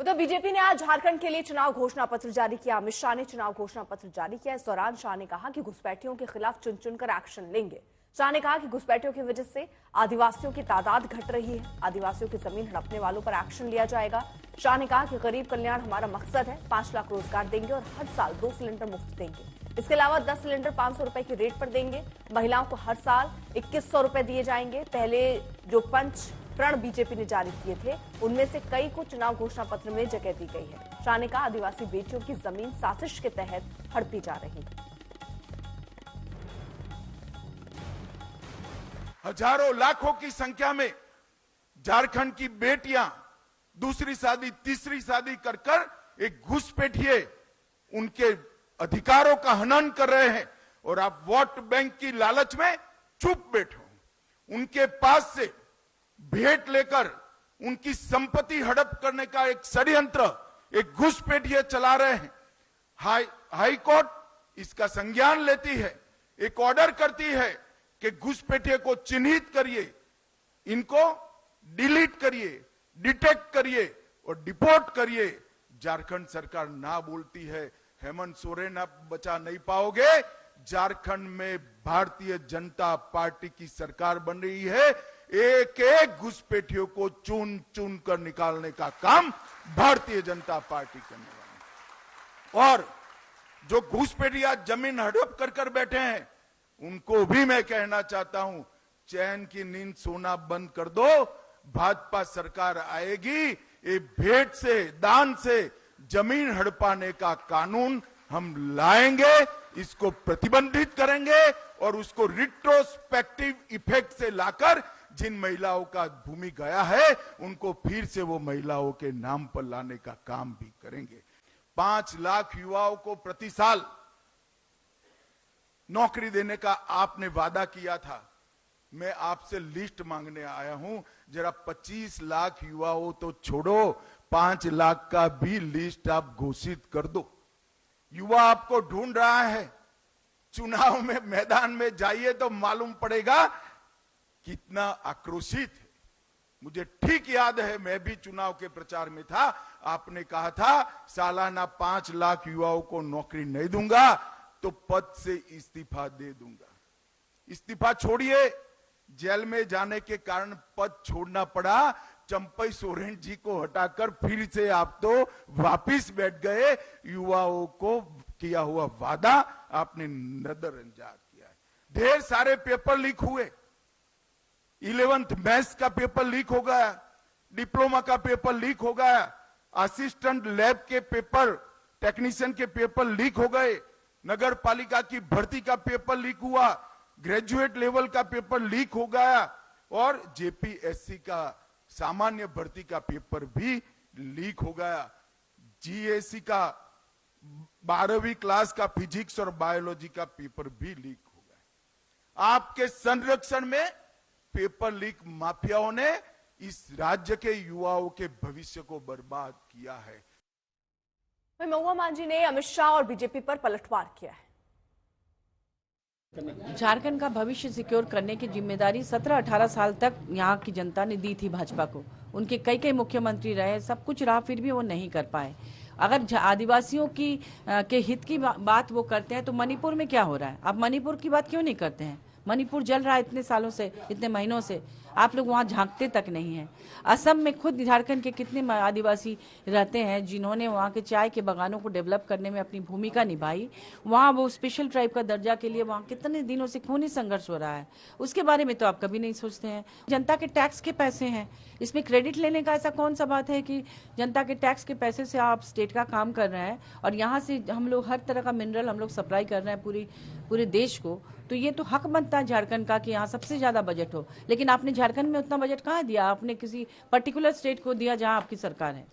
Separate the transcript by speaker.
Speaker 1: उधर बीजेपी ने आज झारखंड के लिए चुनाव घोषणा पत्र जारी किया। अमित शाह ने चुनाव घोषणा पत्र जारी किया। इस दौरान शाह ने कहा कि घुसपैठियों के खिलाफ चुन चुनकर एक्शन लेंगे। शाह ने कहा कि घुसपैठियों की वजह से आदिवासियों की तादाद घट रही है। आदिवासियों की जमीन हड़पने वालों पर एक्शन लिया जाएगा। शाह ने कहा कि गरीब कल्याण हमारा मकसद है। 5 लाख रोजगार देंगे और हर साल 2 सिलेंडर मुफ्त देंगे। इसके अलावा 10 सिलेंडर 500 रुपए की रेट पर देंगे। महिलाओं को हर साल 2100 रुपए दिए जाएंगे। पहले जो पंच प्रण बीजेपी ने जारी किए थे उनमें से कई को चुनाव घोषणा पत्र में जगह दी गई है। शाह ने कहा आदिवासी बेटियों की जमीन साजिश के तहत हड़पी जा रही है।
Speaker 2: हजारों लाखों की संख्या में झारखंड की बेटियां दूसरी शादी तीसरी शादी कर कर एक घुसपैठिए उनके अधिकारों का हनन कर रहे हैं और आप वोट बैंक की लालच में चुप बैठो। उनके पास से भेंट लेकर उनकी संपत्ति हड़प करने का एक षड्यंत्र एक घुसपैठिए चला रहे हैं। हाई कोर्ट इसका संज्ञान लेती है, एक ऑर्डर करती है कि घुसपैठिए को चिन्हित करिए, इनको डिलीट करिए, डिटेक्ट करिए और डिपोर्ट करिए। झारखंड सरकार ना बोलती है। हेमंत सोरेन आप बचा नहीं पाओगे। झारखंड में भारतीय जनता पार्टी की सरकार बन रही है। एक एक घुसपैठियों को चुन चुन कर निकालने का काम भारतीय जनता पार्टी करने वाली। और जो घुसपैठिया जमीन हड़प कर कर बैठे हैं उनको भी मैं कहना चाहता हूं, चैन की नींद सोना बंद कर दो। भाजपा सरकार आएगी, ये भेंट से दान से जमीन हड़पाने का कानून हम लाएंगे, इसको प्रतिबंधित करेंगे और उसको रिट्रोस्पेक्टिव इफेक्ट से लाकर जिन महिलाओं का भूमि गया है उनको फिर से वो महिलाओं के नाम पर लाने का काम भी करेंगे। 5 लाख युवाओं को प्रति साल नौकरी देने का आपने वादा किया था। मैं आपसे लिस्ट मांगने आया हूं। जरा 25 लाख युवाओं तो छोड़ो, 5 लाख का भी लिस्ट आप घोषित कर दो। युवा आपको ढूंढ रहा है। चुनाव में मैदान में जाइए तो मालूम पड़ेगा कितना आक्रोशित है। मुझे ठीक याद है, मैं भी चुनाव के प्रचार में था। आपने कहा था सालाना 5 लाख युवाओं को नौकरी नहीं दूंगा तो पद से इस्तीफा दे दूंगा। इस्तीफा छोड़िए, जेल में जाने के कारण पद छोड़ना पड़ा। चंपई सोरेन जी को हटाकर फिर से आप तो वापिस बैठ गए। युवाओं को किया हुआ वादा आपने नजरअंदाज किया है। ढेर सारे पेपर लीक हुए। 11th मैथ्स का पेपर लीक हो गया, डिप्लोमा का पेपर लीक हो गया, असिस्टेंट लैब के पेपर, टेक्नीशियन के पेपर लीक हो गए, नगर पालिका की भर्ती का पेपर लीक हुआ, ग्रेजुएट लेवल का पेपर लीक हो गया और जेपीएससी का सामान्य भर्ती का पेपर भी लीक हो गया। जीएससी का 12वीं क्लास का फिजिक्स और बायोलॉजी का पेपर भी लीक हो गया। आपके संरक्षण में पेपर लीक माफियाओं ने इस राज्य के युवाओं के भविष्य को बर्बाद किया है।
Speaker 1: महुआ मांझी ने अमित शाह और बीजेपी पर पलटवार किया है।
Speaker 3: झारखंड का भविष्य सिक्योर करने की जिम्मेदारी 17-18 साल तक यहाँ की जनता ने दी थी भाजपा को। उनके कई मुख्यमंत्री रहे, सब कुछ रहा, फिर भी वो नहीं कर पाए। अगर आदिवासियों की के हित की बात वो करते हैं तो मणिपुर में क्या हो रहा है? आप मणिपुर की बात क्यों नहीं करते हैं? मणिपुर जल रहा है इतने सालों से, इतने महीनों से, आप लोग वहाँ झांकते तक नहीं हैं। असम में खुद झारखंड के कितने आदिवासी रहते हैं जिन्होंने वहाँ के चाय के बागानों को डेवलप करने में अपनी भूमिका निभाई। वहाँ वो स्पेशल ट्राइब का दर्जा के लिए वहाँ कितने दिनों से खूनी संघर्ष हो रहा है, उसके बारे में तो आप कभी नहीं सोचते हैं। जनता के टैक्स के पैसे हैं, इसमें क्रेडिट लेने का ऐसा कौन सा बात है कि जनता के टैक्स के पैसे से आप स्टेट का काम कर रहे हैं और यहाँ से हम लोग हर तरह का मिनरल हम लोग सप्लाई कर रहे हैं पूरे देश को। तो ये तो हक बनता है झारखंड का कि यहाँ सबसे ज्यादा बजट हो, लेकिन आपने झारखंड में उतना बजट कहाँ दिया? आपने किसी पर्टिकुलर स्टेट को दिया जहाँ आपकी सरकार है।